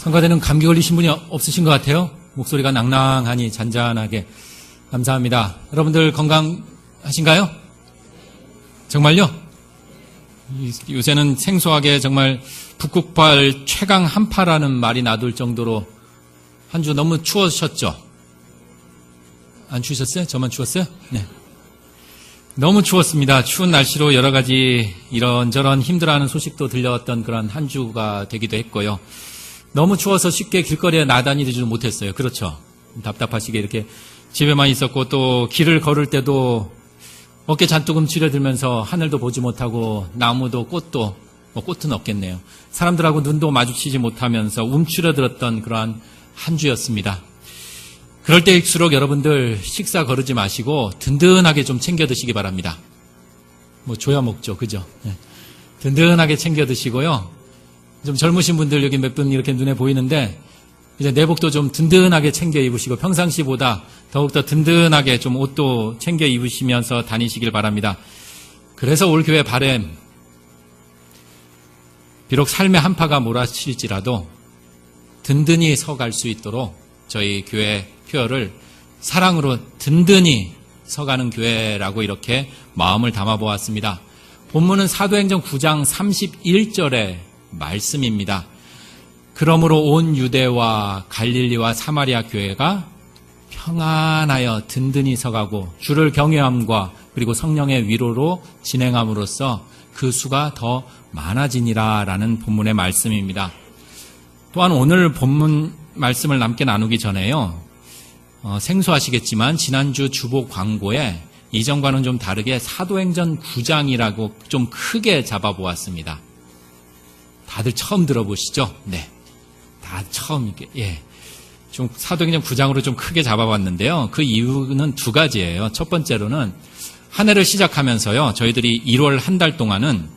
성가대는 감기 걸리신 분이 없으신 것 같아요. 목소리가 낭낭하니 잔잔하게. 감사합니다. 여러분들 건강하신가요? 정말요? 요새는 생소하게 정말 북극발 최강 한파라는 말이 나돌 정도로 한 주 너무 추우셨죠? 안 추우셨어요? 저만 추웠어요? 네. 너무 추웠습니다. 추운 날씨로 여러 가지 이런저런 힘들어하는 소식도 들려왔던 그런 한 주가 되기도 했고요. 너무 추워서 쉽게 길거리에 나다니지도 못했어요. 그렇죠? 답답하시게 이렇게 집에만 있었고, 또 길을 걸을 때도 어깨 잔뜩 움츠려들면서 하늘도 보지 못하고 나무도 꽃도, 꽃은 없겠네요. 사람들하고 눈도 마주치지 못하면서 움츠려들었던 그러한 한 주였습니다. 그럴 때일수록 여러분들 식사 거르지 마시고 든든하게 좀 챙겨 드시기 바랍니다. 줘야 먹죠. 그죠? 네. 든든하게 챙겨 드시고요. 좀 젊으신 분들 여기 몇 분 이렇게 눈에 보이는데, 이제 내복도 좀 든든하게 챙겨 입으시고 평상시보다 더욱더 든든하게 좀 옷도 챙겨 입으시면서 다니시길 바랍니다. 그래서 올 교회 바람, 비록 삶의 한파가 몰아칠지라도 든든히 서갈 수 있도록 저희 교회 표어를 사랑으로 든든히 서가는 교회라고 이렇게 마음을 담아보았습니다. 본문은 사도행전 9장 31절의 말씀입니다. 그러므로 온 유대와 갈릴리와 사마리아 교회가 평안하여 든든히 서가고 주를 경외함과 그리고 성령의 위로로 진행함으로써 그 수가 더 많아지니라 라는 본문의 말씀입니다. 또한 오늘 본문 말씀을 함께 나누기 전에요. 생소하시겠지만 지난주 주보 광고에 이전과는 좀 다르게 사도행전 9장이라고 좀 크게 잡아보았습니다. 다들 처음 들어보시죠? 네. 다 처음 이렇게, 예. 좀 사도행전 9장으로 좀 크게 잡아봤는데요. 그 이유는 두 가지예요. 첫 번째로는 한 해를 시작하면서요. 저희들이 1월 한 달 동안은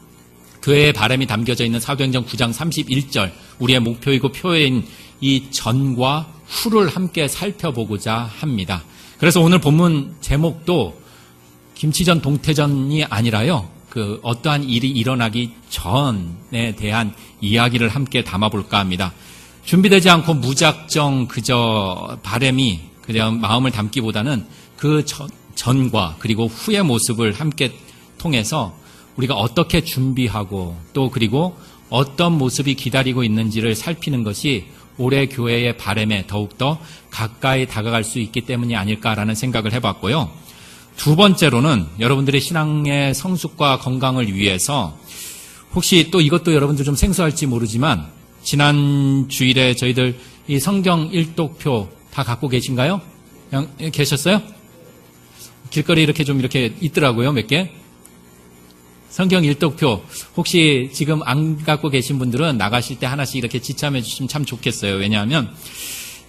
교회의 바람이 담겨져 있는 사도행전 9장 31절, 우리의 목표이고 표어인 이 전과 후를 함께 살펴보고자 합니다. 그래서 오늘 본문 제목도 김치전 동태전이 아니라요. 어떠한 일이 일어나기 전에 대한 이야기를 함께 담아볼까 합니다. 준비되지 않고 무작정 그저 바람이 그냥 마음을 담기보다는 그 전과 그리고 후의 모습을 함께 통해서 우리가 어떻게 준비하고 또 그리고 어떤 모습이 기다리고 있는지를 살피는 것이 올해 교회의 바람에 더욱더 가까이 다가갈 수 있기 때문이 아닐까라는 생각을 해봤고요. 두 번째로는 여러분들의 신앙의 성숙과 건강을 위해서 혹시 또 이것도 여러분들 좀 생소할지 모르지만 지난 주일에 저희들 이 성경 일독표 다 갖고 계신가요? 계셨어요? 길거리 이렇게 좀 이렇게 있더라고요. 몇 개. 성경 일독표 혹시 지금 안 갖고 계신 분들은 나가실 때 하나씩 이렇게 지참해 주시면 참 좋겠어요. 왜냐하면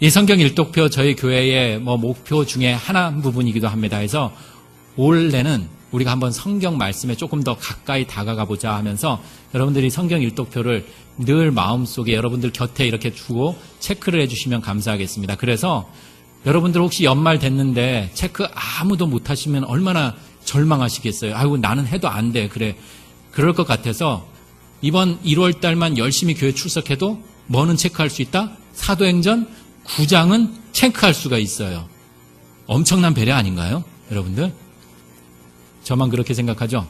이 성경 일독표 저희 교회의 목표 중에 하나 부분이기도 합니다. 해서 올해는 우리가 한번 성경 말씀에 조금 더 가까이 다가가 보자 하면서 여러분들이 성경 일독표를 늘 마음속에 여러분들 곁에 이렇게 두고 체크를 해주시면 감사하겠습니다. 그래서 여러분들 혹시 연말 됐는데 체크 아무도 못 하시면 얼마나 절망하시겠어요. 아이고 나는 해도 안 돼. 그럴 것 같아서 이번 1월 달만 열심히 교회 출석해도 뭐는 체크할 수 있다? 사도행전 9장은 체크할 수가 있어요. 엄청난 배려 아닌가요? 여러분들? 저만 그렇게 생각하죠?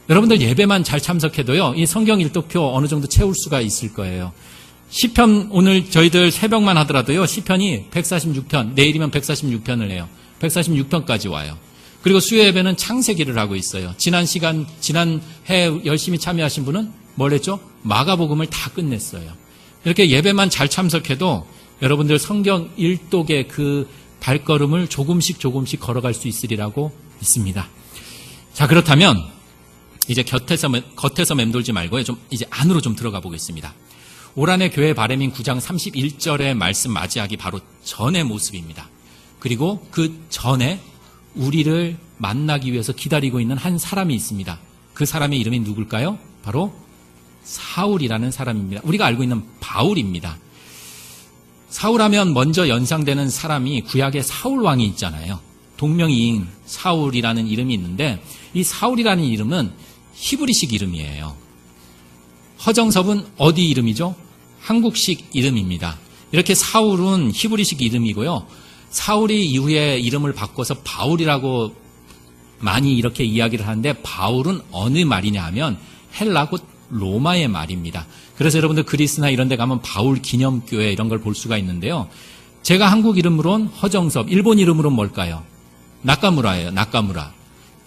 여러분들 예배만 잘 참석해도요. 이 성경 일독표 어느 정도 채울 수가 있을 거예요. 시편 오늘 저희들 새벽만 하더라도요. 시편이 146편, 내일이면 146편을 해요. 146편까지 와요. 그리고 수요 예배는 창세기를 하고 있어요. 지난 해 열심히 참여하신 분은 뭘 했죠? 마가복음을 다 끝냈어요. 이렇게 예배만 잘 참석해도 여러분들 성경 일독의 그 발걸음을 조금씩 걸어갈 수 있으리라고 믿습니다. 자, 그렇다면 이제 겉에서 맴돌지 말고요. 좀 이제 안으로 좀 들어가 보겠습니다. 올 한 해 교회 바람인 9장 31절의 말씀 맞이하기 바로 전의 모습입니다. 그리고 그 전에 우리를 만나기 위해서 기다리고 있는 한 사람이 있습니다. 그 사람의 이름이 누굴까요? 바로 사울이라는 사람입니다. 우리가 알고 있는 바울입니다. 사울하면 먼저 연상되는 사람이 구약의 사울왕이 있잖아요. 동명이인 사울이라는 이름이 있는데 이 사울이라는 이름은 히브리식 이름이에요. 허정섭은 어디 이름이죠? 한국식 이름입니다. 이렇게 사울은 히브리식 이름이고요. 사울이 이후에 이름을 바꿔서 바울이라고 많이 이렇게 이야기를 하는데 바울은 어느 말이냐 하면 헬라 곧 로마의 말입니다. 그래서 여러분들 그리스나 이런 데 가면 바울 기념교회 이런 걸 볼 수가 있는데요. 제가 한국 이름으로는 허정섭, 일본 이름으로는 뭘까요? 나카무라예요. 나카무라.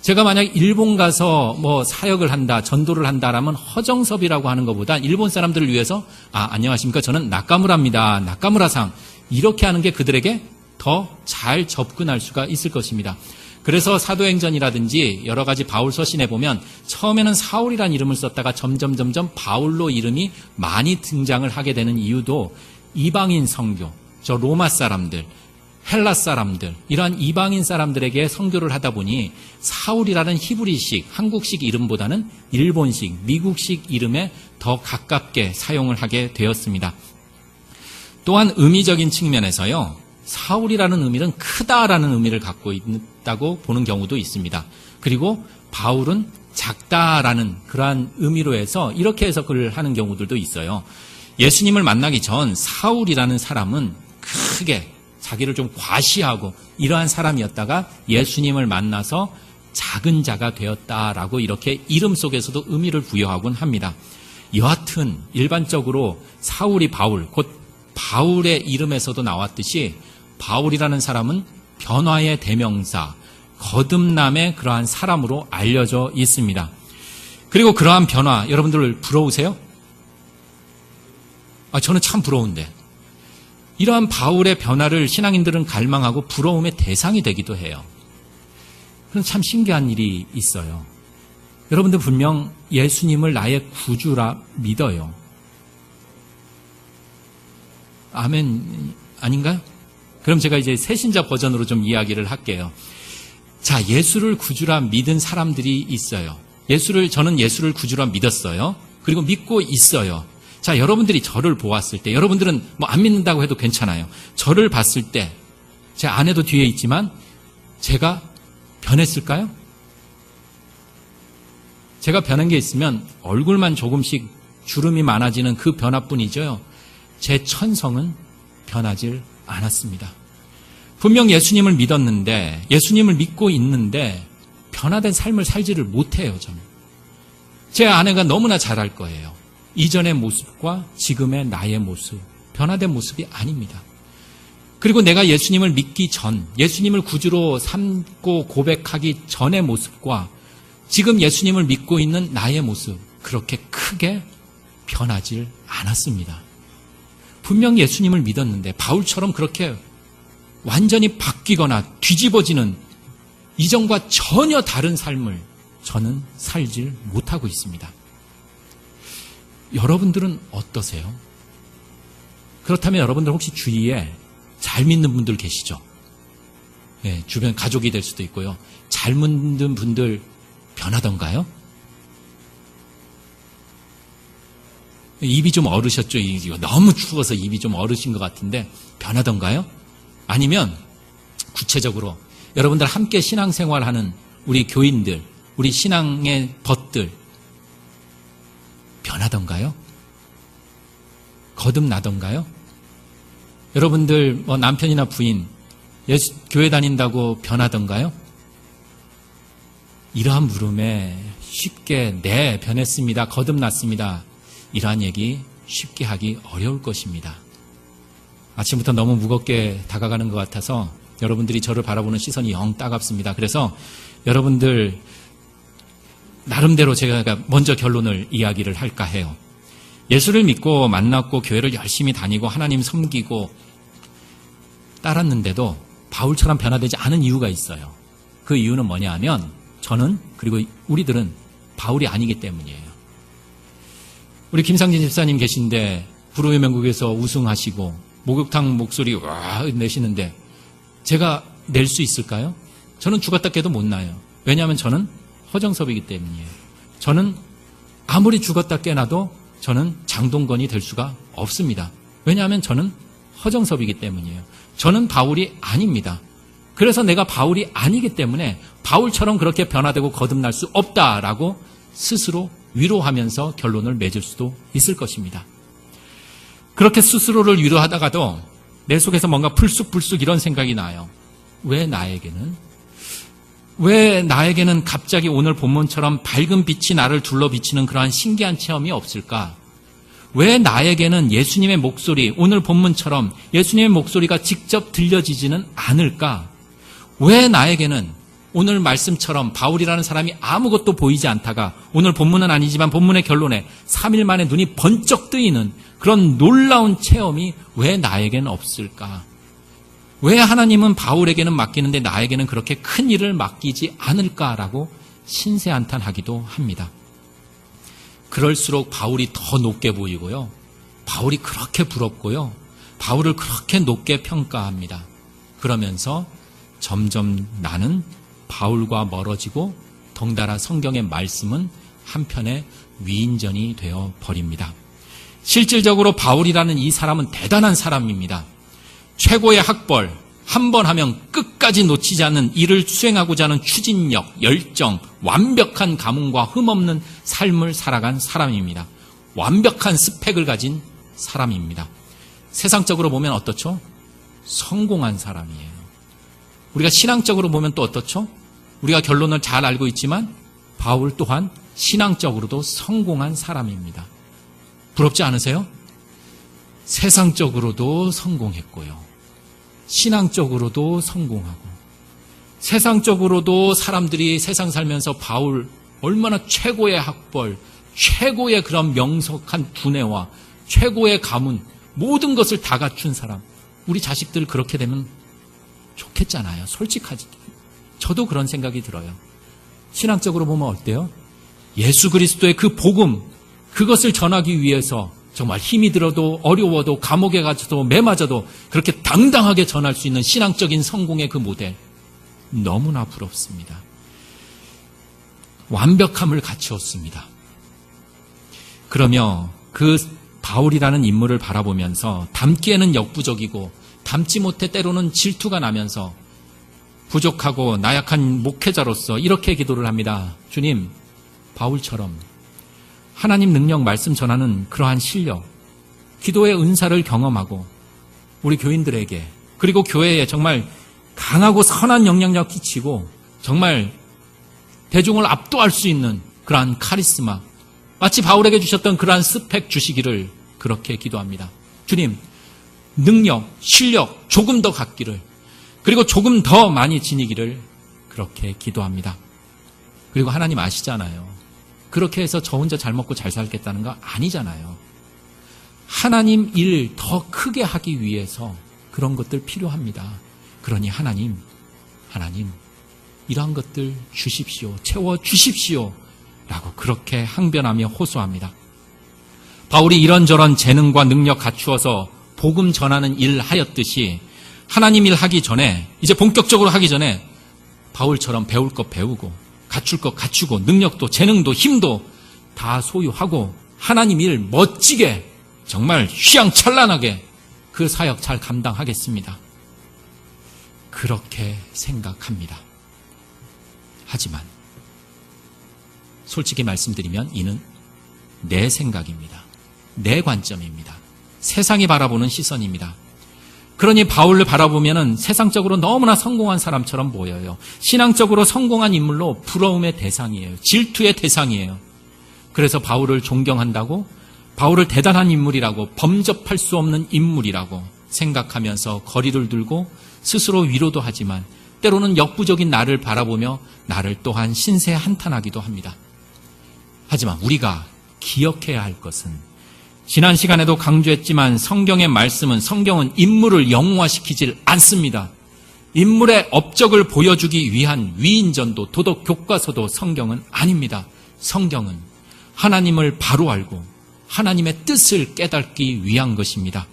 제가 만약 일본 가서 뭐 사역을 한다, 전도를 한다라면 허정섭이라고 하는 것보다 일본 사람들을 위해서 안녕하십니까? 저는 나카무라입니다. 나카무라상. 이렇게 하는 게 그들에게 더 잘 접근할 수가 있을 것입니다. 그래서 사도행전이라든지 여러 가지 바울 서신에 보면 처음에는 사울이라는 이름을 썼다가 점점 바울로 이름이 많이 등장을 하게 되는 이유도 이방인 선교, 저 로마 사람들, 헬라 사람들, 이러한 이방인 사람들에게 선교를 하다 보니 사울이라는 히브리식, 한국식 이름보다는 일본식, 미국식 이름에 더 가깝게 사용을 하게 되었습니다. 또한 의미적인 측면에서요. 사울이라는 의미는 크다라는 의미를 갖고 있다고 보는 경우도 있습니다. 그리고 바울은 작다라는 그러한 의미로 해서 이렇게 해석을 하는 경우들도 있어요. 예수님을 만나기 전 사울이라는 사람은 크게 자기를 좀 과시하고 이러한 사람이었다가 예수님을 만나서 작은 자가 되었다라고 이렇게 이름 속에서도 의미를 부여하곤 합니다. 여하튼 일반적으로 사울이 바울, 곧 바울의 이름에서도 나왔듯이 바울이라는 사람은 변화의 대명사, 거듭남의 그러한 사람으로 알려져 있습니다. 그리고 그러한 변화, 여러분들 부러우세요? 저는 참 부러운데. 이러한 바울의 변화를 신앙인들은 갈망하고 부러움의 대상이 되기도 해요. 그런 참 신기한 일이 있어요. 여러분들 분명 예수님을 나의 구주라 믿어요. 아멘 아닌가요? 그럼 제가 이제 새신자 버전으로 좀 이야기를 할게요. 자, 예수를 구주라 믿은 사람들이 있어요. 저는 예수를 구주라 믿었어요. 그리고 믿고 있어요. 자, 여러분들이 저를 보았을 때, 여러분들은 뭐 안 믿는다고 해도 괜찮아요. 저를 봤을 때, 제 아내도 뒤에 있지만, 제가 변했을까요? 제가 변한 게 있으면 얼굴만 조금씩 주름이 많아지는 그 변화뿐이죠. 제 천성은 변하질 않았습니다. 분명 예수님을 믿었는데, 예수님을 믿고 있는데, 변화된 삶을 살지를 못해요, 저는. 제 아내가 너무나 잘 알 거예요. 이전의 모습과 지금의 나의 모습, 변화된 모습이 아닙니다. 그리고 내가 예수님을 믿기 전, 예수님을 구주로 삼고 고백하기 전의 모습과 지금 예수님을 믿고 있는 나의 모습, 그렇게 크게 변하질 않았습니다. 분명 예수님을 믿었는데 바울처럼 그렇게 완전히 바뀌거나 뒤집어지는 이전과 전혀 다른 삶을 저는 살질 못하고 있습니다. 여러분들은 어떠세요? 그렇다면 여러분들 혹시 주위에 잘 믿는 분들 계시죠? 네, 주변 가족이 될 수도 있고요. 잘 믿는 분들 변하던가요? 입이 좀 얼으셨죠? 너무 추워서 입이 좀 얼으신 것 같은데 변하던가요? 아니면 구체적으로 여러분들 함께 신앙생활하는 우리 교인들, 우리 신앙의 벗들 변하던가요? 거듭나던가요? 여러분들 남편이나 부인 교회 다닌다고 변하던가요? 이러한 물음에 쉽게 네, 변했습니다. 거듭났습니다. 이러한 얘기 쉽게 하기 어려울 것입니다. 아침부터 너무 무겁게 다가가는 것 같아서 여러분들이 저를 바라보는 시선이 영 따갑습니다. 그래서 여러분들 나름대로 제가 먼저 결론을 이야기를 할까 해요. 예수를 믿고 만났고 교회를 열심히 다니고 하나님 섬기고 따랐는데도 바울처럼 변화되지 않은 이유가 있어요. 그 이유는 뭐냐 하면 저는 그리고 우리들은 바울이 아니기 때문이에요. 우리 김상진 집사님 계신데 불후의 명곡에서 우승하시고 목욕탕 목소리 와 내시는데 제가 낼 수 있을까요? 저는 죽었다 깨도 못 나요. 왜냐하면 저는 허정섭이기 때문이에요. 저는 아무리 죽었다 깨나도 저는 장동건이 될 수가 없습니다. 왜냐하면 저는 허정섭이기 때문이에요. 저는 바울이 아닙니다. 그래서 내가 바울이 아니기 때문에 바울처럼 그렇게 변화되고 거듭날 수 없다라고 스스로 위로하면서 결론을 맺을 수도 있을 것입니다. 그렇게 스스로를 위로하다가도 내 속에서 뭔가 불쑥불쑥 이런 생각이 나요. 왜 나에게는 갑자기 오늘 본문처럼 밝은 빛이 나를 둘러 비치는 그러한 신기한 체험이 없을까? 왜 나에게는 예수님의 목소리, 오늘 본문처럼 예수님의 목소리가 직접 들려지지는 않을까? 왜 나에게는 오늘 말씀처럼 바울이라는 사람이 아무것도 보이지 않다가 오늘 본문은 아니지만 본문의 결론에 3일 만에 눈이 번쩍 뜨이는 그런 놀라운 체험이 왜 나에게는 없을까? 왜 하나님은 바울에게는 맡기는데 나에게는 그렇게 큰 일을 맡기지 않을까라고 신세한탄하기도 합니다. 그럴수록 바울이 더 높게 보이고요. 바울이 그렇게 부럽고요. 바울을 그렇게 높게 평가합니다. 그러면서 점점 나는 바울과 멀어지고 덩달아 성경의 말씀은 한편의 위인전이 되어 버립니다. 실질적으로 바울이라는 이 사람은 대단한 사람입니다. 최고의 학벌, 한 번 하면 끝까지 놓치지 않는 일을 수행하고자 하는 추진력, 열정, 완벽한 가문과 흠없는 삶을 살아간 사람입니다. 완벽한 스펙을 가진 사람입니다. 세상적으로 보면 어떻죠? 성공한 사람이에요. 우리가 신앙적으로 보면 또 어떻죠? 우리가 결론을 잘 알고 있지만 바울 또한 신앙적으로도 성공한 사람입니다. 부럽지 않으세요? 세상적으로도 성공했고요. 신앙적으로도 성공하고 세상적으로도 사람들이 세상 살면서 바울 얼마나 최고의 학벌, 최고의 그런 명석한 두뇌와 최고의 가문 모든 것을 다 갖춘 사람. 우리 자식들 그렇게 되면 좋겠잖아요. 솔직하지. 저도 그런 생각이 들어요. 신앙적으로 보면 어때요? 예수 그리스도의 그 복음, 그것을 전하기 위해서 정말 힘이 들어도 어려워도 감옥에 갇혀도 매 맞아도 그렇게 당당하게 전할 수 있는 신앙적인 성공의 그 모델 너무나 부럽습니다. 완벽함을 갖추었습니다. 그러며 그 바울이라는 인물을 바라보면서 닮기에는 역부족이고 닮지 못해 때로는 질투가 나면서 부족하고 나약한 목회자로서 이렇게 기도를 합니다. 주님, 바울처럼 하나님 능력 말씀 전하는 그러한 실력, 기도의 은사를 경험하고 우리 교인들에게 그리고 교회에 정말 강하고 선한 영향력 끼치고 정말 대중을 압도할 수 있는 그러한 카리스마, 마치 바울에게 주셨던 그러한 스펙 주시기를 그렇게 기도합니다. 주님, 능력, 실력 조금 더 갖기를 그리고 조금 더 많이 지니기를 그렇게 기도합니다. 그리고 하나님 아시잖아요. 그렇게 해서 저 혼자 잘 먹고 잘 살겠다는 거 아니잖아요. 하나님 일 더 크게 하기 위해서 그런 것들 필요합니다. 그러니 하나님 이러한 것들 주십시오. 채워주십시오. 라고 그렇게 항변하며 호소합니다. 바울이 이런저런 재능과 능력 갖추어서 복음 전하는 일 하였듯이 하나님 일 하기 전에 이제 본격적으로 하기 전에 바울처럼 배울 것 배우고 갖출 것 갖추고 능력도 재능도 힘도 다 소유하고 하나님 일 멋지게 정말 휘황찬란하게 그 사역 잘 감당하겠습니다. 그렇게 생각합니다. 하지만 솔직히 말씀드리면 이는 내 생각입니다. 내 관점입니다. 세상이 바라보는 시선입니다. 그러니 바울을 바라보면은 세상적으로 너무나 성공한 사람처럼 보여요. 신앙적으로 성공한 인물로 부러움의 대상이에요. 질투의 대상이에요. 그래서 바울을 존경한다고, 바울을 대단한 인물이라고, 범접할 수 없는 인물이라고 생각하면서 거리를 두고 스스로 위로도 하지만 때로는 역부족인 나를 바라보며 나를 또한 신세 한탄하기도 합니다. 하지만 우리가 기억해야 할 것은 지난 시간에도 강조했지만 성경은 인물을 영웅화시키질 않습니다. 인물의 업적을 보여주기 위한 위인전도 도덕 교과서도 성경은 아닙니다. 성경은 하나님을 바로 알고 하나님의 뜻을 깨닫기 위한 것입니다.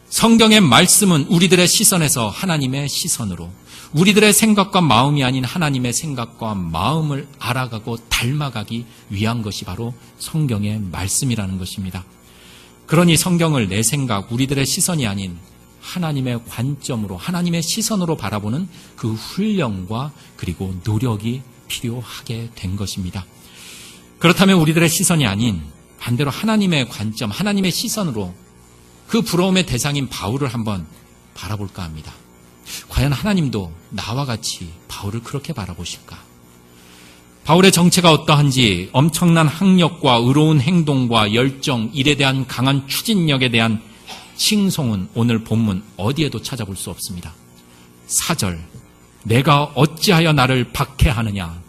성경의 말씀은 우리들의 시선에서 하나님의 시선으로, 우리들의 생각과 마음이 아닌 하나님의 생각과 마음을 알아가고 닮아가기 위한 것이 바로 성경의 말씀이라는 것입니다. 그러니 성경을 내 생각, 우리들의 시선이 아닌 하나님의 관점으로, 하나님의 시선으로 바라보는 그 훈련과 그리고 노력이 필요하게 된 것입니다. 그렇다면 우리들의 시선이 아닌 반대로 하나님의 관점, 하나님의 시선으로 그 부러움의 대상인 바울을 한번 바라볼까 합니다. 과연 하나님도 나와 같이 바울을 그렇게 바라보실까? 바울의 정체가 어떠한지 엄청난 학력과 의로운 행동과 열정, 일에 대한 강한 추진력에 대한 칭송은 오늘 본문 어디에도 찾아볼 수 없습니다. 4절, 내가 어찌하여 나를 박해하느냐.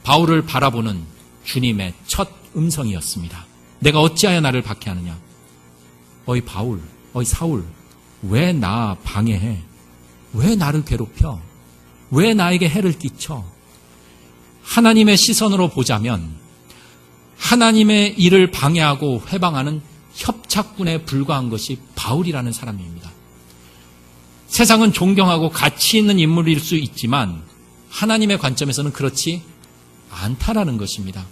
바울을 바라보는 주님의 첫 음성이었습니다. 내가 어찌하여 나를 박해하느냐. 어이 바울, 어이 사울, 왜 나 방해해? 왜 나를 괴롭혀? 왜 나에게 해를 끼쳐? 하나님의 시선으로 보자면 하나님의 일을 방해하고 회방하는 협착군에 불과한 것이 바울이라는 사람입니다. 세상은 존경하고 가치 있는 인물일 수 있지만 하나님의 관점에서는 그렇지 않다라는 것입니다.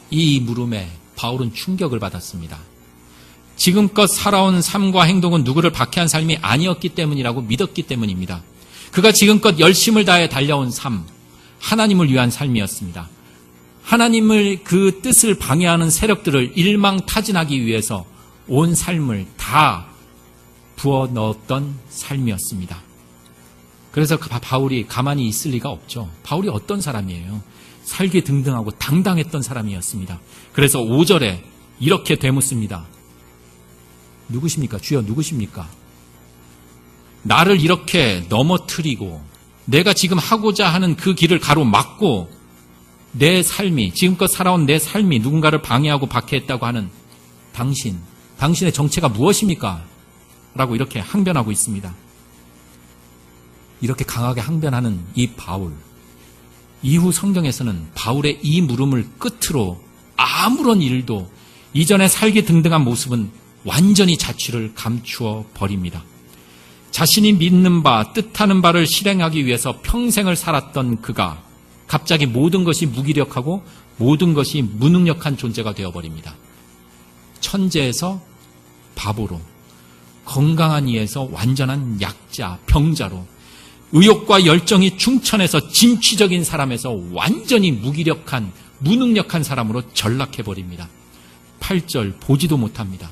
이 물음에 바울은 충격을 받았습니다. 지금껏 살아온 삶과 행동은 누구를 박해한 삶이 아니었기 때문이라고 믿었기 때문입니다. 그가 지금껏 열심을 다해 달려온 삶, 하나님을 위한 삶이었습니다. 하나님을 그 뜻을 방해하는 세력들을 일망타진하기 위해서 온 삶을 다 부어 넣었던 삶이었습니다. 그래서 바울이 가만히 있을 리가 없죠. 바울이 어떤 사람이에요? 살기등등하고 당당했던 사람이었습니다. 그래서 5절에 이렇게 되묻습니다. 누구십니까? 주여 누구십니까? 나를 이렇게 넘어뜨리고 내가 지금 하고자 하는 그 길을 가로막고 내 삶이, 지금껏 살아온 내 삶이 누군가를 방해하고 박해했다고 하는 당신의 정체가 무엇입니까? 라고 이렇게 항변하고 있습니다. 이렇게 강하게 항변하는 이 바울, 이후 성경에서는 바울의 이 물음을 끝으로 아무런 일도 이전에 살기등등한 모습은 완전히 자취를 감추어 버립니다. 자신이 믿는 바, 뜻하는 바를 실행하기 위해서 평생을 살았던 그가 갑자기 모든 것이 무기력하고 모든 것이 무능력한 존재가 되어버립니다. 천재에서 바보로, 건강한 이에서 완전한 약자, 병자로, 의욕과 열정이 충천해서 진취적인 사람에서 완전히 무기력한, 무능력한 사람으로 전락해버립니다. 8절 보지도 못합니다.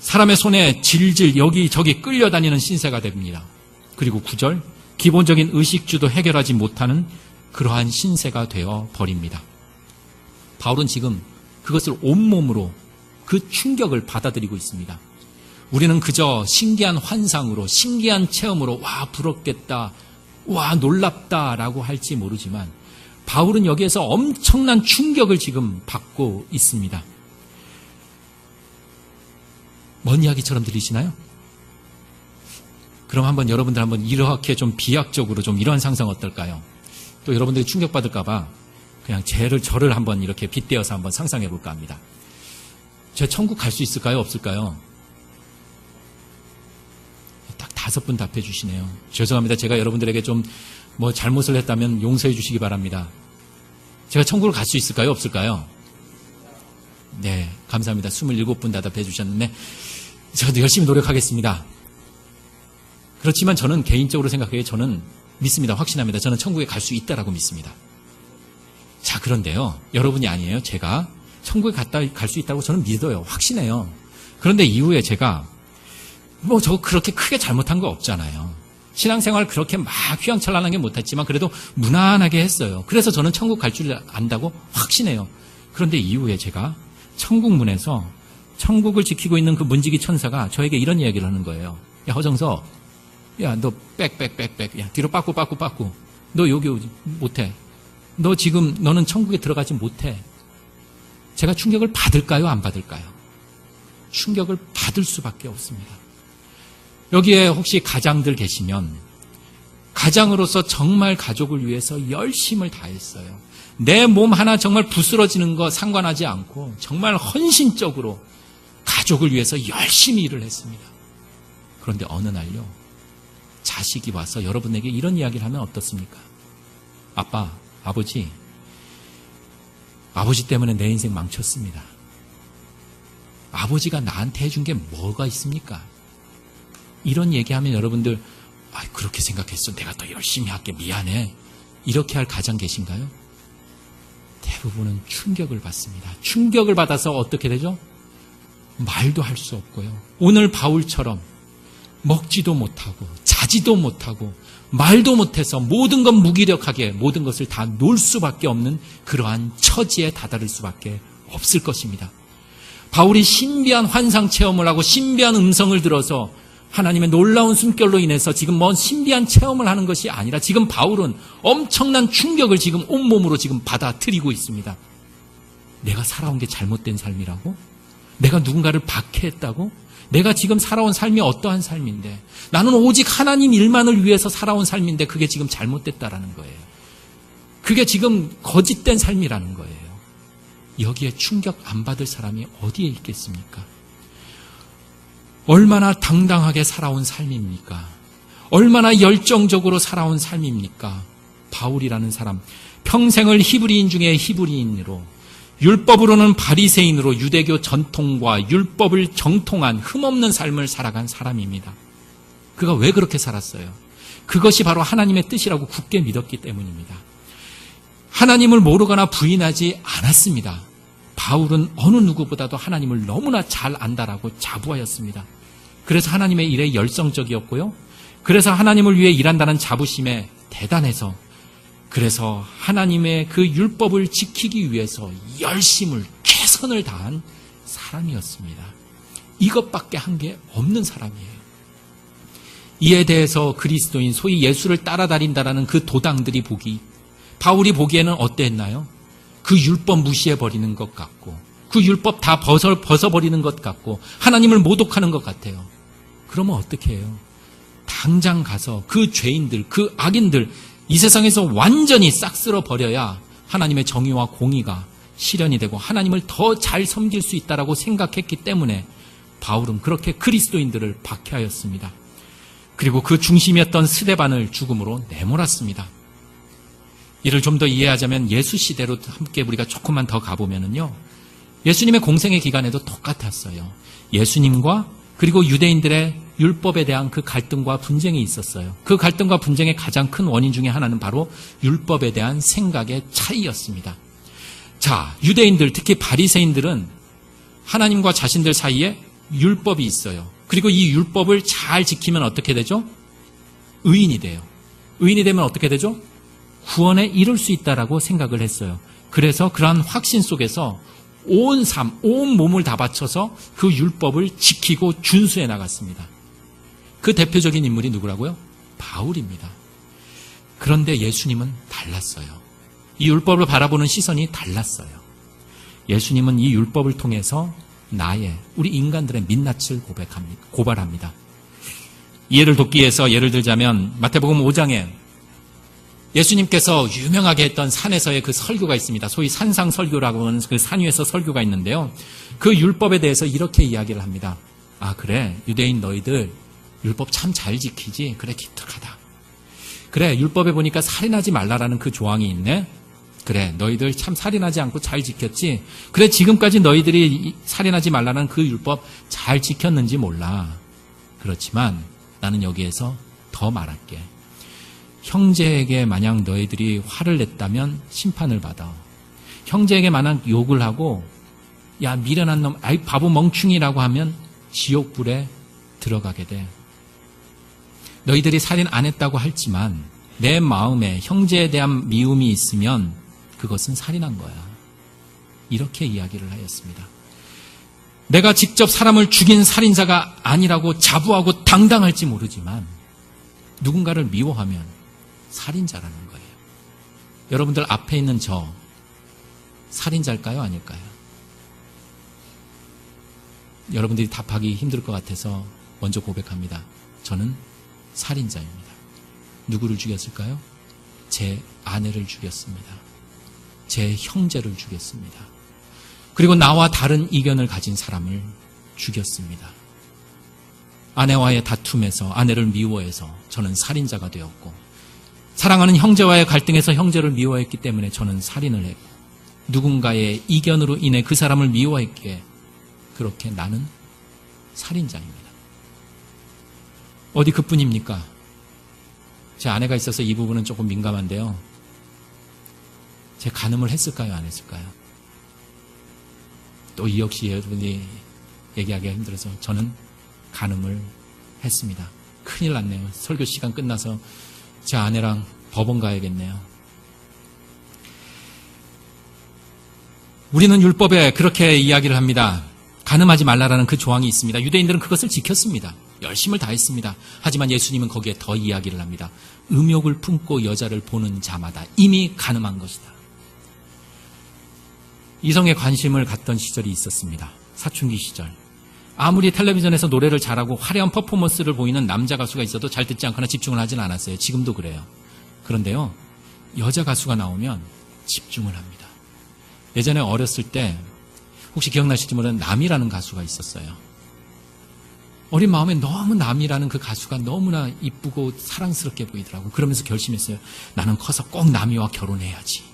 사람의 손에 질질 여기저기 끌려다니는 신세가 됩니다. 그리고 9절 기본적인 의식주도 해결하지 못하는 그러한 신세가 되어 버립니다. 바울은 지금 그것을 온몸으로 그 충격을 받아들이고 있습니다. 우리는 그저 신기한 환상으로, 신기한 체험으로 와 부럽겠다, 와 놀랍다라고 할지 모르지만 바울은 여기에서 엄청난 충격을 지금 받고 있습니다. 뭔 이야기처럼 들리시나요? 그럼 한번 여러분들 한번 이렇게 좀 비약적으로 좀 이러한 상상 어떨까요? 또 여러분들이 충격받을까봐 그냥 저를 한번 이렇게 빗대어서 한번 상상해 볼까 합니다. 저 천국 갈 수 있을까요? 없을까요? 딱 5분 답해 주시네요. 죄송합니다. 제가 여러분들에게 좀 뭐 잘못을 했다면 용서해 주시기 바랍니다. 제가 천국을 갈 수 있을까요? 없을까요? 네, 감사합니다. 27분 대답해 주셨는데 저도 열심히 노력하겠습니다. 그렇지만 저는 개인적으로 생각해요. 저는 믿습니다. 확신합니다. 저는 천국에 갈 수 있다라고 믿습니다. 자, 그런데요. 여러분이 아니에요. 제가 천국에 갈 수 있다고 저는 믿어요. 확신해요. 그런데 이후에 제가 저 그렇게 크게 잘못한 거 없잖아요. 신앙생활 그렇게 막 휘황찬란하게 못했지만 그래도 무난하게 했어요. 그래서 저는 천국 갈 줄 안다고 확신해요. 그런데 이후에 제가 천국 문에서 천국을 지키고 있는 그 문지기 천사가 저에게 이런 이야기를 하는 거예요. 야, 허정서, 야, 너 빽. 야, 뒤로 빠꾸. 너 여기 오지 못해. 너는 천국에 들어가지 못해. 제가 충격을 받을까요? 안 받을까요? 충격을 받을 수밖에 없습니다. 여기에 혹시 가장들 계시면 가장으로서 정말 가족을 위해서 열심을 다했어요. 내 몸 하나 정말 부스러지는 거 상관하지 않고 정말 헌신적으로 가족을 위해서 열심히 일을 했습니다. 그런데 어느 날요, 자식이 와서 여러분에게 이런 이야기를 하면 어떻습니까? 아빠, 아버지 때문에 내 인생 망쳤습니다. 아버지가 나한테 해준 게 뭐가 있습니까? 이런 얘기하면 여러분들 그렇게 생각했어. 내가 더 열심히 할게. 미안해. 이렇게 할 가장 계신가요? 대부분은 충격을 받습니다. 충격을 받아서 어떻게 되죠? 말도 할 수 없고요. 오늘 바울처럼 먹지도 못하고 자지도 못하고 말도 못해서 모든 것 무기력하게 모든 것을 다 놓을 수밖에 없는 그러한 처지에 다다를 수밖에 없을 것입니다. 바울이 신비한 환상 체험을 하고 신비한 음성을 들어서 하나님의 놀라운 숨결로 인해서 지금 신비한 체험을 하는 것이 아니라 지금 바울은 엄청난 충격을 지금 온몸으로 지금 받아들이고 있습니다. 내가 살아온 게 잘못된 삶이라고? 내가 누군가를 박해했다고? 내가 지금 살아온 삶이 어떠한 삶인데 나는 오직 하나님 일만을 위해서 살아온 삶인데 그게 지금 잘못됐다라는 거예요. 그게 지금 거짓된 삶이라는 거예요. 여기에 충격 안 받을 사람이 어디에 있겠습니까? 얼마나 당당하게 살아온 삶입니까? 얼마나 열정적으로 살아온 삶입니까? 바울이라는 사람, 평생을 히브리인 중에 히브리인으로 율법으로는 바리새인으로 유대교 전통과 율법을 정통한 흠없는 삶을 살아간 사람입니다. 그가 왜 그렇게 살았어요? 그것이 바로 하나님의 뜻이라고 굳게 믿었기 때문입니다. 하나님을 모르거나 부인하지 않았습니다. 바울은 어느 누구보다도 하나님을 너무나 잘 안다라고 자부하였습니다. 그래서 하나님의 일에 열성적이었고요. 그래서 하나님을 위해 일한다는 자부심에 대단해서 그래서 하나님의 그 율법을 지키기 위해서 열심을 최선을 다한 사람이었습니다. 이것밖에 한 게 없는 사람이에요. 이에 대해서 그리스도인 소위 예수를 따라다닌다라는 그 도당들이 바울이 보기에는 어땠나요? 그 율법 무시해버리는 것 같고 그 율법 다 벗어버리는 것 같고 하나님을 모독하는 것 같아요. 그러면 어떻게 해요? 당장 가서 그 죄인들, 그 악인들 이 세상에서 완전히 싹 쓸어버려야 하나님의 정의와 공의가 실현이 되고 하나님을 더 잘 섬길 수 있다라고 생각했기 때문에 바울은 그렇게 그리스도인들을 박해하였습니다. 그리고 그 중심이었던 스데반을 죽음으로 내몰았습니다. 이를 좀 더 이해하자면 예수 시대로 함께 우리가 조금만 더 가보면은요. 예수님의 공생의 기간에도 똑같았어요. 예수님과 그리고 유대인들의 율법에 대한 그 갈등과 분쟁이 있었어요. 그 갈등과 분쟁의 가장 큰 원인 중에 하나는 바로 율법에 대한 생각의 차이였습니다. 자, 유대인들 특히 바리새인들은 하나님과 자신들 사이에 율법이 있어요. 그리고 이 율법을 잘 지키면 어떻게 되죠? 의인이 돼요. 의인이 되면 어떻게 되죠? 구원에 이룰 수 있다라고 생각을 했어요. 그래서 그러한 확신 속에서 온 몸을 다 바쳐서 그 율법을 지키고 준수해 나갔습니다. 그 대표적인 인물이 누구라고요? 바울입니다. 그런데 예수님은 달랐어요. 이 율법을 바라보는 시선이 달랐어요. 예수님은 이 율법을 통해서 우리 인간들의 민낯을 고발합니다. 이해를 돕기 위해서 예를 들자면 마태복음 5장에 예수님께서 유명하게 했던 산에서의 그 설교가 있습니다. 소위 산상설교라고 하는 그 산 위에서 설교가 있는데요. 그 율법에 대해서 이렇게 이야기를 합니다. 아, 그래, 유대인 너희들 율법 참 잘 지키지? 그래, 기특하다. 그래, 율법에 보니까 살인하지 말라라는 그 조항이 있네? 그래, 너희들 참 살인하지 않고 잘 지켰지? 그래, 지금까지 너희들이 살인하지 말라는 그 율법 잘 지켰는지 몰라. 그렇지만 나는 여기에서 더 말할게. 형제에게 만약 너희들이 화를 냈다면 심판을 받아. 형제에게 만약 욕을 하고 야 미련한 놈, 아이 바보 멍충이라고 하면 지옥불에 들어가게 돼. 너희들이 살인 안 했다고 할지만 내 마음에 형제에 대한 미움이 있으면 그것은 살인한 거야. 이렇게 이야기를 하였습니다. 내가 직접 사람을 죽인 살인자가 아니라고 자부하고 당당할지 모르지만 누군가를 미워하면 살인자라는 거예요. 여러분들 앞에 있는 저 살인자일까요? 아닐까요? 여러분들이 답하기 힘들 것 같아서 먼저 고백합니다. 저는 살인자입니다. 누구를 죽였을까요? 제 아내를 죽였습니다. 제 형제를 죽였습니다. 그리고 나와 다른 이견을 가진 사람을 죽였습니다. 아내와의 다툼에서 아내를 미워해서 저는 살인자가 되었고 사랑하는 형제와의 갈등에서 형제를 미워했기 때문에 저는 살인을 했고 누군가의 이견으로 인해 그 사람을 미워했기에 그렇게 나는 살인자입니다. 어디 그뿐입니까? 제 아내가 있어서 이 부분은 조금 민감한데요. 제 간음을 했을까요? 안 했을까요? 또 이 역시 여러분이 얘기하기가 힘들어서 저는 간음을 했습니다. 큰일 났네요. 설교 시간 끝나서 제 아내랑 법원 가야겠네요. 우리는 율법에 그렇게 이야기를 합니다. 간음하지 말라라는 그 조항이 있습니다. 유대인들은 그것을 지켰습니다. 열심을 다했습니다. 하지만 예수님은 거기에 더 이야기를 합니다. 음욕을 품고 여자를 보는 자마다 이미 간음한 것이다. 이성에 관심을 갖던 시절이 있었습니다. 사춘기 시절. 아무리 텔레비전에서 노래를 잘하고 화려한 퍼포먼스를 보이는 남자 가수가 있어도 잘 듣지 않거나 집중을 하진 않았어요. 지금도 그래요. 그런데요, 여자 가수가 나오면 집중을 합니다. 예전에 어렸을 때 혹시 기억나실지 모르는 남이라는 가수가 있었어요. 어린 마음에 너무 남이라는 그 가수가 너무나 이쁘고 사랑스럽게 보이더라고요. 그러면서 결심했어요. 나는 커서 꼭 남이와 결혼해야지.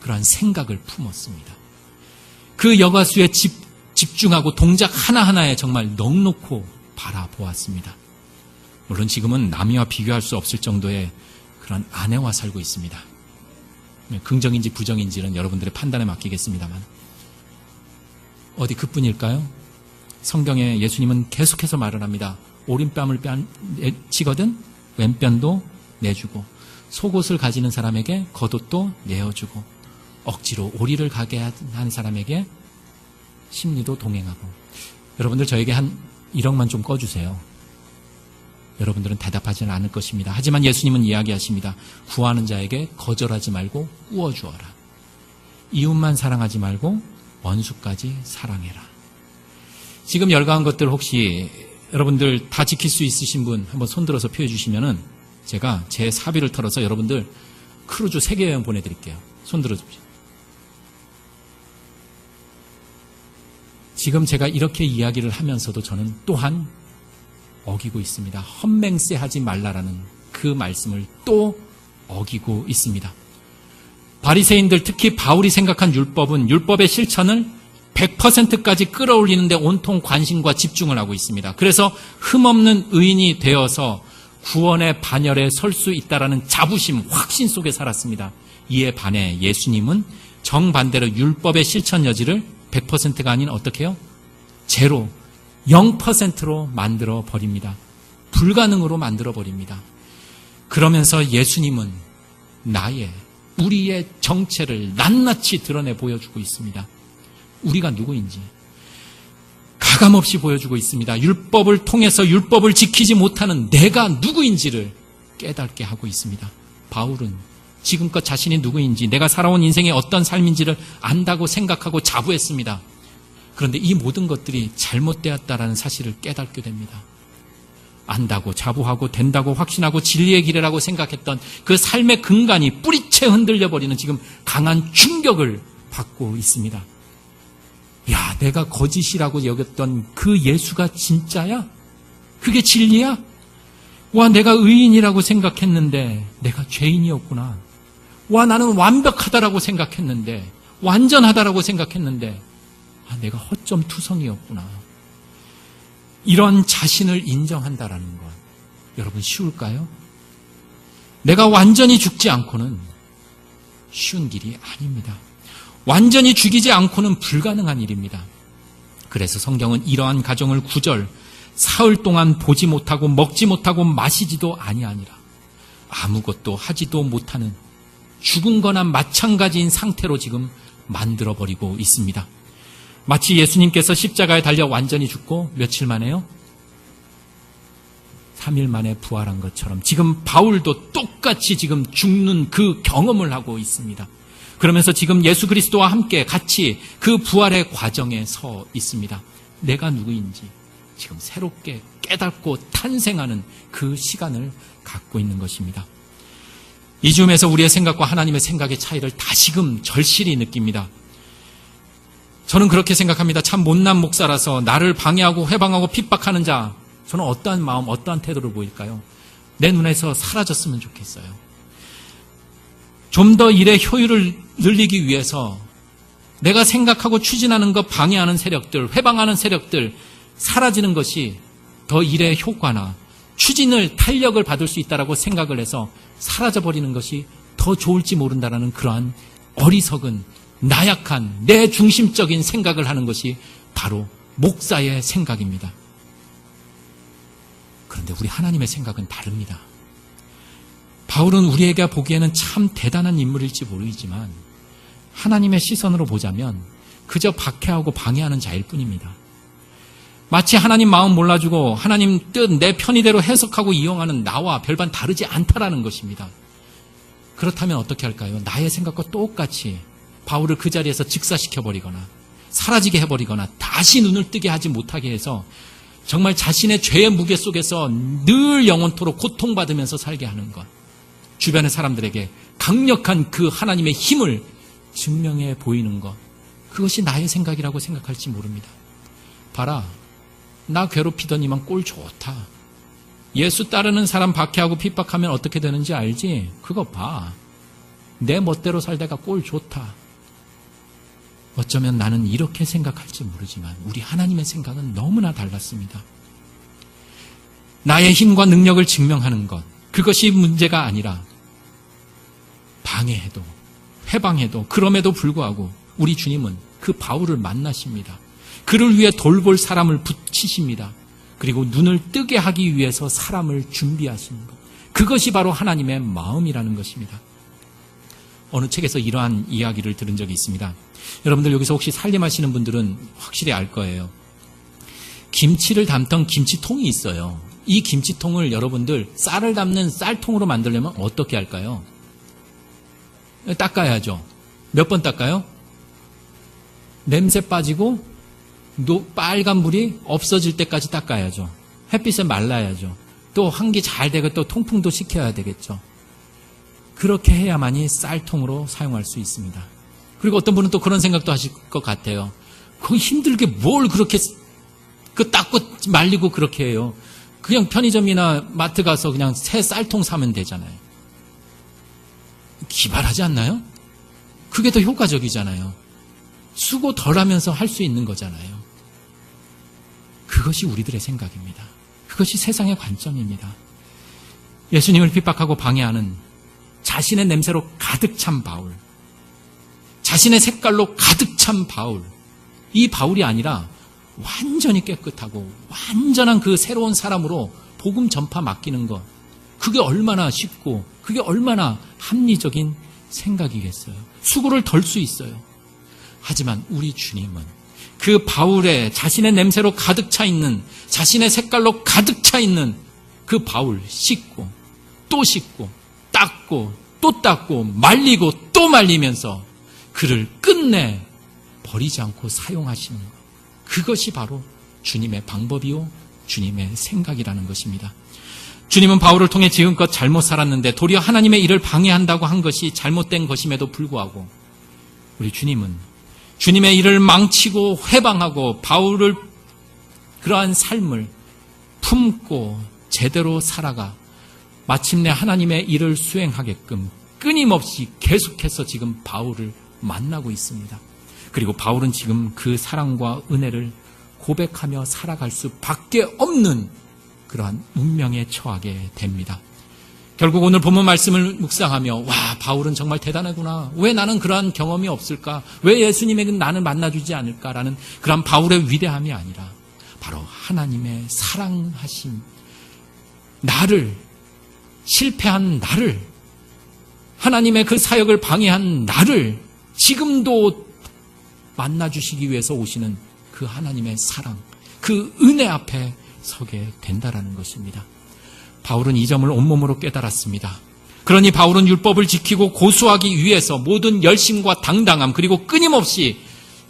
그러한 생각을 품었습니다. 그 여가수의 집중하고 동작 하나하나에 정말 넋놓고 바라보았습니다. 물론 지금은 남이와 비교할 수 없을 정도의 그런 아내와 살고 있습니다. 긍정인지 부정인지는 여러분들의 판단에 맡기겠습니다만 어디 그뿐일까요? 성경에 예수님은 계속해서 말을 합니다. 오른뺨을 치거든 왼편도 내주고 속옷을 가지는 사람에게 겉옷도 내어주고 억지로 오리를 가게 한 사람에게 심리도 동행하고. 여러분들 저에게 한 1억만 좀 꺼주세요. 여러분들은 대답하지는 않을 것입니다. 하지만 예수님은 이야기하십니다. 구하는 자에게 거절하지 말고 꾸어주어라. 이웃만 사랑하지 말고 원수까지 사랑해라. 지금 열거한 것들 혹시 여러분들 다 지킬 수 있으신 분 한번 손들어서 표해 주시면은 제가 제 사비를 털어서 여러분들 크루즈 세계 여행 보내드릴게요. 손들어 주십시오. 지금 제가 이렇게 이야기를 하면서도 저는 또한 어기고 있습니다. 헛맹세 하지 말라라는 그 말씀을 또 어기고 있습니다. 바리새인들 특히 바울이 생각한 율법은 율법의 실천을 100%까지 끌어올리는데 온통 관심과 집중을 하고 있습니다. 그래서 흠없는 의인이 되어서 구원의 반열에 설 수 있다라는 자부심, 확신 속에 살았습니다. 이에 반해 예수님은 정반대로 율법의 실천 여지를 100%가 아닌 어떻게 해요? 제로, 0%로 만들어 버립니다. 불가능으로 만들어 버립니다. 그러면서 예수님은 우리의 정체를 낱낱이 드러내 보여주고 있습니다. 우리가 누구인지 가감없이 보여주고 있습니다. 율법을 통해서 율법을 지키지 못하는 내가 누구인지를 깨닫게 하고 있습니다. 바울은 지금껏 자신이 누구인지, 내가 살아온 인생의 어떤 삶인지를 안다고 생각하고 자부했습니다. 그런데 이 모든 것들이 잘못되었다라는 사실을 깨닫게 됩니다. 안다고 자부하고 된다고 확신하고 진리의 길이라고 생각했던 그 삶의 근간이 뿌리채 흔들려버리는 지금 강한 충격을 받고 있습니다. 야, 내가 거짓이라고 여겼던 그 예수가 진짜야? 그게 진리야? 와, 내가 의인이라고 생각했는데 내가 죄인이었구나. 와, 나는 완벽하다라고 생각했는데, 완전하다라고 생각했는데 내가 허점투성이었구나. 이런 자신을 인정한다라는 것, 여러분 쉬울까요? 내가 완전히 죽지 않고는 쉬운 길이 아닙니다. 완전히 죽이지 않고는 불가능한 일입니다. 그래서 성경은 이러한 가정을 9절, 사흘 동안 보지 못하고 먹지 못하고 마시지도 아니하니라. 아무것도 하지도 못하는 죽은 거나 마찬가지인 상태로 지금 만들어버리고 있습니다. 마치 예수님께서 십자가에 달려 완전히 죽고 며칠 만에요? 3일 만에 부활한 것처럼 지금 바울도 똑같이 지금 죽는 그 경험을 하고 있습니다. 그러면서 지금 예수 그리스도와 함께 같이 그 부활의 과정에 서 있습니다. 내가 누구인지 지금 새롭게 깨닫고 탄생하는 그 시간을 갖고 있는 것입니다. 이 즈음에서 우리의 생각과 하나님의 생각의 차이를 다시금 절실히 느낍니다. 저는 그렇게 생각합니다. 참 못난 목사라서 나를 방해하고 회방하고 핍박하는 자, 저는 어떠한 마음, 어떠한 태도를 보일까요? 내 눈에서 사라졌으면 좋겠어요. 좀 더 일의 효율을 늘리기 위해서 내가 생각하고 추진하는 것 방해하는 세력들, 회방하는 세력들 사라지는 것이 더 일의 효과나 추진을, 탄력을 받을 수 있다라고 생각을 해서 사라져버리는 것이 더 좋을지 모른다라는 그러한 어리석은, 나약한, 내 중심적인 생각을 하는 것이 바로 목사의 생각입니다. 그런데 우리 하나님의 생각은 다릅니다. 바울은 우리에게 보기에는 참 대단한 인물일지 모르지만 하나님의 시선으로 보자면 그저 박해하고 방해하는 자일 뿐입니다. 마치 하나님 마음 몰라주고 하나님 뜻 내 편의대로 해석하고 이용하는 나와 별반 다르지 않다라는 것입니다. 그렇다면 어떻게 할까요? 나의 생각과 똑같이 바울을 그 자리에서 직사시켜버리거나 사라지게 해버리거나 다시 눈을 뜨게 하지 못하게 해서 정말 자신의 죄의 무게 속에서 늘 영원토록 고통받으면서 살게 하는 것. 주변의 사람들에게 강력한 그 하나님의 힘을 증명해 보이는 것. 그것이 나의 생각이라고 생각할지 모릅니다. 봐라. 나 괴롭히더니만 꼴 좋다. 예수 따르는 사람 박해하고 핍박하면 어떻게 되는지 알지? 그거 봐. 내 멋대로 살다가 꼴 좋다. 어쩌면 나는 이렇게 생각할지 모르지만 우리 하나님의 생각은 너무나 달랐습니다. 나의 힘과 능력을 증명하는 것, 그것이 문제가 아니라 방해해도 회방해도 그럼에도 불구하고 우리 주님은 그 바울을 만나십니다. 그를 위해 돌볼 사람을 붙이십니다. 그리고 눈을 뜨게 하기 위해서 사람을 준비하시는 것. 그것이 바로 하나님의 마음이라는 것입니다. 어느 책에서 이러한 이야기를 들은 적이 있습니다. 여러분들 여기서 혹시 살림하시는 분들은 확실히 알 거예요. 김치를 담던 김치통이 있어요. 이 김치통을 여러분들 쌀을 담는 쌀통으로 만들려면 어떻게 할까요? 닦아야죠. 몇 번 닦아요? 냄새 빠지고 빨간 물이 없어질 때까지 닦아야죠. 햇빛에 말라야죠. 또 환기 잘 되고 또 통풍도 시켜야 되겠죠. 그렇게 해야만이 쌀통으로 사용할 수 있습니다. 그리고 어떤 분은 또 그런 생각도 하실 것 같아요. 그 힘들게 뭘 그렇게 닦고 말리고 그렇게 해요. 그냥 편의점이나 마트 가서 그냥 새 쌀통 사면 되잖아요. 기발하지 않나요? 그게 더 효과적이잖아요. 수고 덜 하면서 할 수 있는 거잖아요. 그것이 우리들의 생각입니다. 그것이 세상의 관점입니다. 예수님을 핍박하고 방해하는 자신의 냄새로 가득 찬 바울, 자신의 색깔로 가득 찬 바울, 이 바울이 아니라 완전히 깨끗하고 완전한 그 새로운 사람으로 복음 전파 맡기는 것, 그게 얼마나 쉽고 그게 얼마나 합리적인 생각이겠어요. 수고를 덜 수 있어요. 하지만 우리 주님은 그 바울의 자신의 냄새로 가득 차 있는, 자신의 색깔로 가득 차 있는 그 바울 씻고 또 씻고 닦고 또 닦고 말리고 또 말리면서 그를 끝내 버리지 않고 사용하시는 것. 그것이 바로 주님의 방법이요 주님의 생각이라는 것입니다. 주님은 바울을 통해 지금껏 잘못 살았는데 도리어 하나님의 일을 방해한다고 한 것이 잘못된 것임에도 불구하고 우리 주님은 주님의 일을 망치고 회방하고 바울을 그러한 삶을 품고 제대로 살아가 마침내 하나님의 일을 수행하게끔 끊임없이 계속해서 지금 바울을 만나고 있습니다. 그리고 바울은 지금 그 사랑과 은혜를 고백하며 살아갈 수밖에 없는 그러한 운명에 처하게 됩니다. 결국 오늘 본문 말씀을 묵상하며 와, 바울은 정말 대단하구나. 왜 나는 그러한 경험이 없을까? 왜 예수님에게 나를 만나주지 않을까라는 그러한 바울의 위대함이 아니라 바로 하나님의 사랑하심, 나를, 실패한 나를, 하나님의 그 사역을 방해한 나를 지금도 만나주시기 위해서 오시는 그 하나님의 사랑, 그 은혜 앞에 서게 된다라는 것입니다. 바울은 이 점을 온몸으로 깨달았습니다. 그러니 바울은 율법을 지키고 고수하기 위해서 모든 열심과 당당함 그리고 끊임없이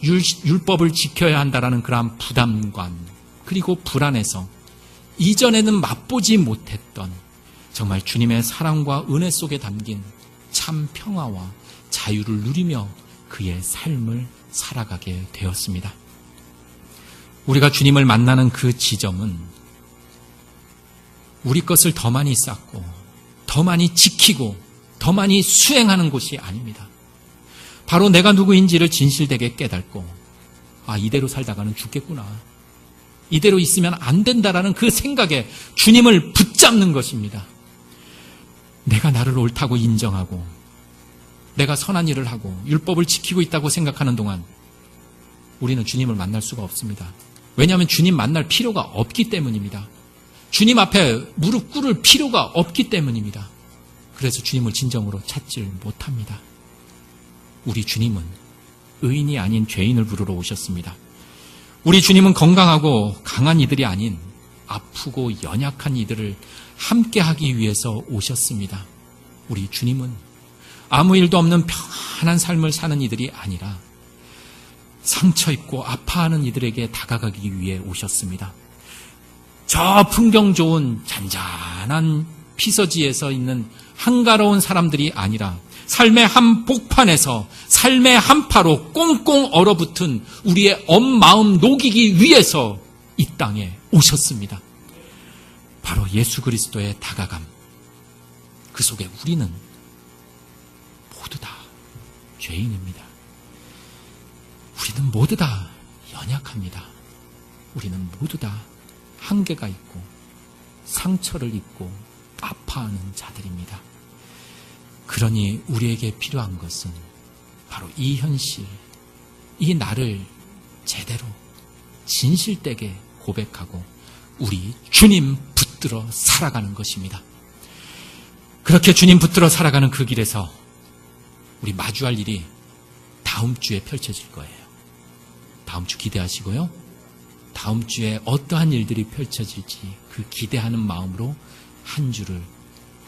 율법을 지켜야 한다라는 그러한 부담감 그리고 불안에서 이전에는 맛보지 못했던 정말 주님의 사랑과 은혜 속에 담긴 참 평화와 자유를 누리며 그의 삶을 살아가게 되었습니다. 우리가 주님을 만나는 그 지점은 우리 것을 더 많이 쌓고 더 많이 지키고 더 많이 수행하는 곳이 아닙니다. 바로 내가 누구인지를 진실되게 깨닫고 이대로 살다가는 죽겠구나. 이대로 있으면 안 된다라는 그 생각에 주님을 붙잡는 것입니다. 내가 나를 옳다고 인정하고 내가 선한 일을 하고 율법을 지키고 있다고 생각하는 동안 우리는 주님을 만날 수가 없습니다. 왜냐하면 주님 만날 필요가 없기 때문입니다. 주님 앞에 무릎 꿇을 필요가 없기 때문입니다. 그래서 주님을 진정으로 찾질 못합니다. 우리 주님은 의인이 아닌 죄인을 부르러 오셨습니다. 우리 주님은 건강하고 강한 이들이 아닌 아프고 연약한 이들을 함께하기 위해서 오셨습니다. 우리 주님은 아무 일도 없는 평안한 삶을 사는 이들이 아니라 상처 입고 아파하는 이들에게 다가가기 위해 오셨습니다. 저 풍경 좋은 잔잔한 피서지에서 있는 한가로운 사람들이 아니라 삶의 한복판에서 삶의 한파로 꽁꽁 얼어붙은 우리의 엄마음 녹이기 위해서 이 땅에 오셨습니다. 바로 예수 그리스도의 다가감. 그 속에 우리는 모두 다 죄인입니다. 우리는 모두 다 연약합니다. 우리는 모두 다 한계가 있고 상처를 입고 아파하는 자들입니다. 그러니 우리에게 필요한 것은 바로 이 현실, 이 나를 제대로 진실되게 고백하고 우리 주님 붙들어 살아가는 것입니다. 그렇게 주님 붙들어 살아가는 그 길에서 우리 마주할 일이 다음 주에 펼쳐질 거예요. 다음 주 기대하시고요. 다음 주에 어떠한 일들이 펼쳐질지 그 기대하는 마음으로 한 주를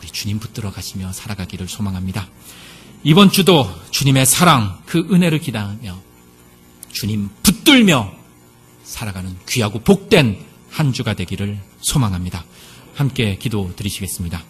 우리 주님 붙들어 가시며 살아가기를 소망합니다. 이번 주도 주님의 사랑, 그 은혜를 기대하며 주님 붙들며 살아가는 귀하고 복된 한 주가 되기를 소망합니다. 함께 기도 드리시겠습니다.